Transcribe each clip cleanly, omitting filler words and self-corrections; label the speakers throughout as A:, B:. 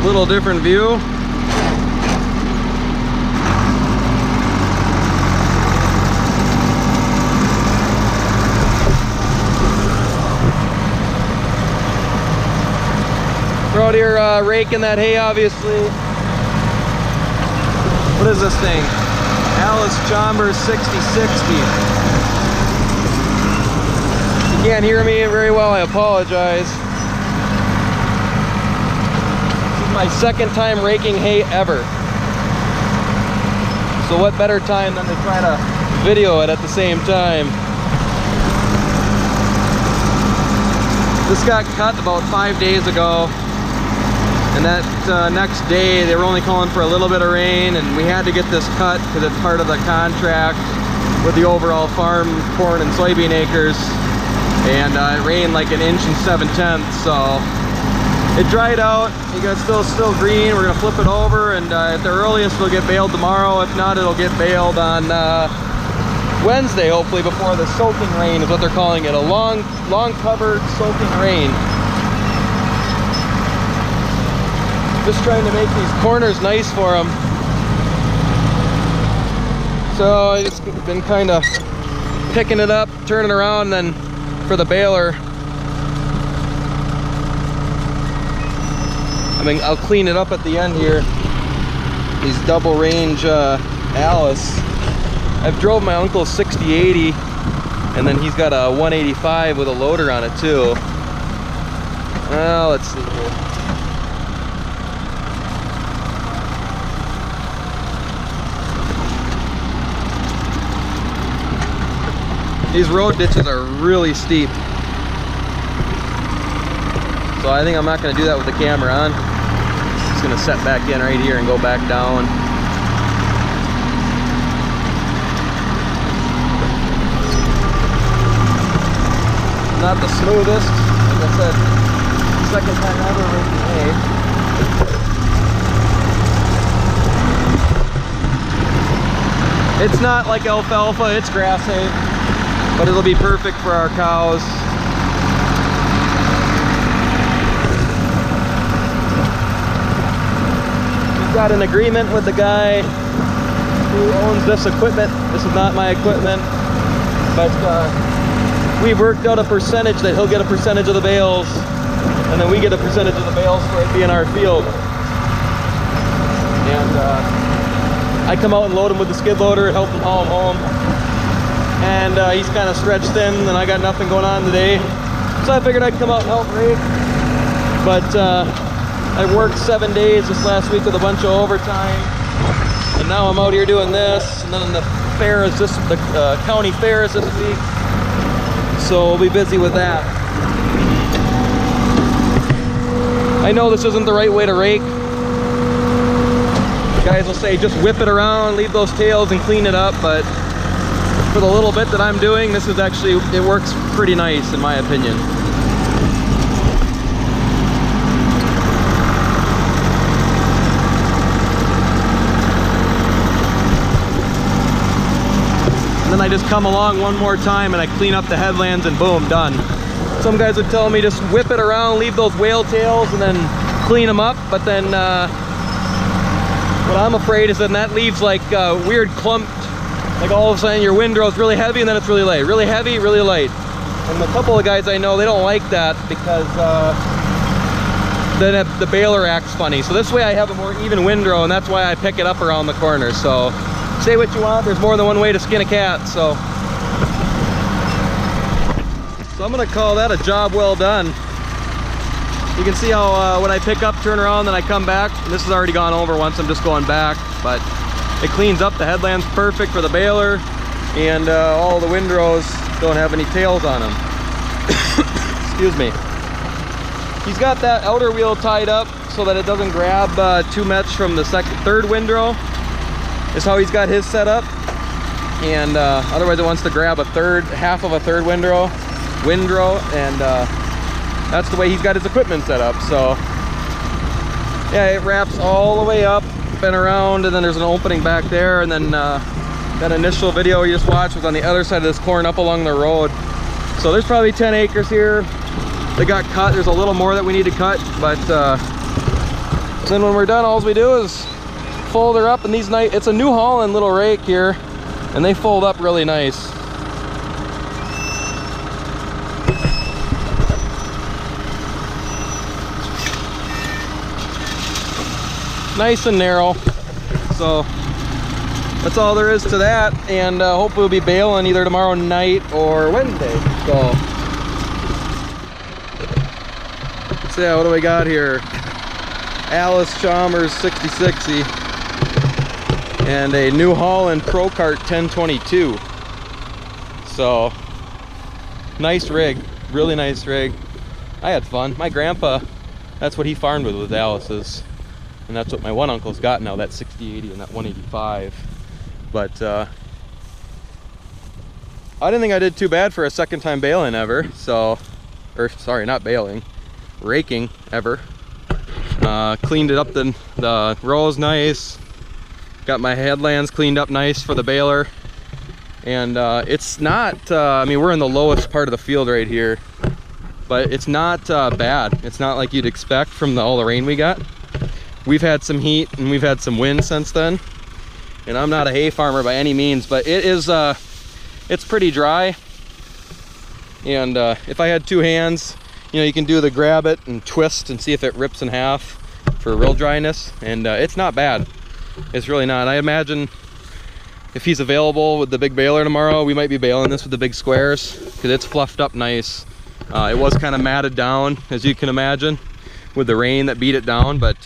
A: Little different view. We're out here raking that hay, obviously. What is this thing? Allis-Chalmers 6060. You can't hear me very well, I apologize. This is my second time raking hay ever. So what better time than to try to video it at the same time. This got cut about 5 days ago. And that next day, they were only calling for a little bit of rain, and we had to get this cut because it's part of the contract with the overall farm corn and soybean acres. And it rained like 1 7/10 inches, so it dried out. You got still green. We're gonna flip it over, and at the earliest, it'll get baled tomorrow. If not, it'll get baled on Wednesday, hopefully, before the soaking rain is what they're calling it. A long covered soaking rain. Just trying to make these corners nice for them. So I just been kind of picking it up, turning around, and then for the baler, I mean, I'll clean it up at the end here. These double range Allis. I've drove my uncle's 6080, and then he's got a 185 with a loader on it too. Well, let's see here. These road ditches are really steep. So I think I'm not going to do that with the camera on. Just going to set back in right here and go back down. Not the smoothest. Like I said, second time ever raking hay. It's not like alfalfa, it's grass hay. But it'll be perfect for our cows. We've got an agreement with the guy who owns this equipment. This is not my equipment, but we've worked out a percentage that he'll get a percentage of the bales, and then we get a percentage of the bales for it being our field. And I come out and load him with the skid loader, help him haul him home. And he's kind of stretched thin, and I got nothing going on today, so I figured I'd come out and help rake. But I worked 7 days this last week with a bunch of overtime, and now I'm out here doing this. And then the fair is the county fair is this week, so we'll be busy with that. I know this isn't the right way to rake. Guys will say just whip it around, leave those tails, and clean it up, but for the little bit that I'm doing, this is actually, it works pretty nice in my opinion. And then I just come along one more time and I clean up the headlands, and boom, done. Some guys would tell me just whip it around, leave those whale tails, and then clean them up, but then what I'm afraid is then that leaves like weird clumped. Like all of a sudden your windrow is really heavy and then it's really light. Really heavy, really light. And a couple of guys I know, they don't like that because then the baler acts funny. So this way I have a more even windrow, and that's why I pick it up around the corner. So say what you want, there's more than one way to skin a cat. So I'm gonna call that a job well done. You can see how when I pick up, turn around, then I come back. And this has already gone over once, I'm just going back. But it cleans up the headlands perfect for the baler, and all the windrows don't have any tails on them. Excuse me. He's got that outer wheel tied up so that it doesn't grab too much from the third windrow. Is how he's got his set up, and otherwise it wants to grab half of a third windrow, and that's the way he's got his equipment set up. So yeah, it wraps all the way up and around, and then there's an opening back there, and then that initial video you just watched was on the other side of this corn up along the road. So there's probably 10 acres here. They got cut. There's a little more that we need to cut, but Then when we're done, all we do is fold her up, and these it's a New Holland little rake here, and they fold up really nice. Nice and narrow. So that's all there is to that, and hopefully we'll be baling either tomorrow night or Wednesday. So yeah, what do we got here? Allis-Chalmers 6060 and a New Holland ProCart 1022. So nice rig, really nice rig. I had fun. My grandpa, that's what he farmed with Allis's, and that's what my one uncle's got now, that 6080 and that 185. But I didn't think I did too bad for a second time baling ever. So, or sorry, not baling, raking ever. Cleaned it up, the rows nice, got my headlands cleaned up nice for the baler, and it's not I mean, we're in the lowest part of the field right here, but it's not bad. It's not like you'd expect from all the rain we got. We've had some heat and we've had some wind since then, and I'm not a hay farmer by any means, but it is it's pretty dry. And if I had two hands, you know, you can do the grab it and twist and see if it rips in half for real dryness, and it's not bad. It's really not. I imagine if he's available with the big baler tomorrow, we might be baling this with the big squares, because it's fluffed up nice. It was kind of matted down, as you can imagine, with the rain that beat it down, but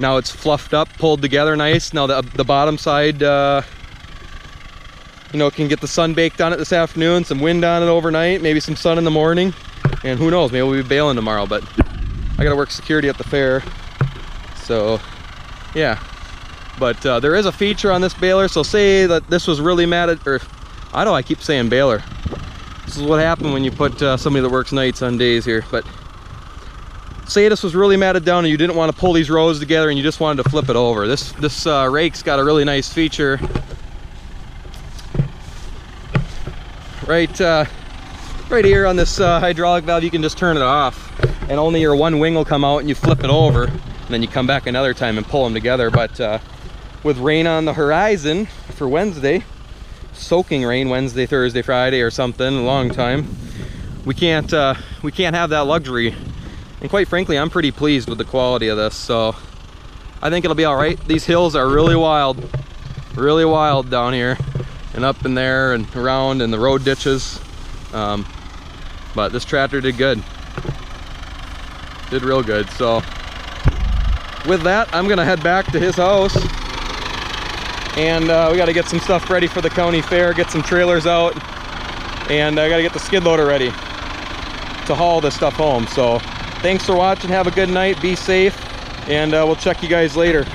A: now it's fluffed up, pulled together nice. Now the bottom side, you know, can get the sun baked on it this afternoon, some wind on it overnight, maybe some sun in the morning, and who knows, maybe we'll be baling tomorrow. But I gotta work security at the fair, so yeah. But there is a feature on this baler. So say that this was really matted, or I know I keep saying baler. This is what happened when you put somebody that works nights on days here. But say this was really matted down and you didn't want to pull these rows together and you just wanted to flip it over. This rake's got a really nice feature. Right here on this hydraulic valve, you can just turn it off, and only your one wing will come out, and you flip it over, and then you come back another time and pull them together. But with rain on the horizon for Wednesday, soaking rain Wednesday, Thursday, Friday or something, a long time, we can't have that luxury. And quite frankly, I'm pretty pleased with the quality of this, so I think it'll be all right. These hills are really wild down here, and up in there and around in the road ditches. But this tractor did good, did real good. So with that, I'm gonna head back to his house, and we got to get some stuff ready for the county fair, get some trailers out, and I got to get the skid loader ready to haul this stuff home. So thanks for watching, have a good night, be safe, and we'll check you guys later.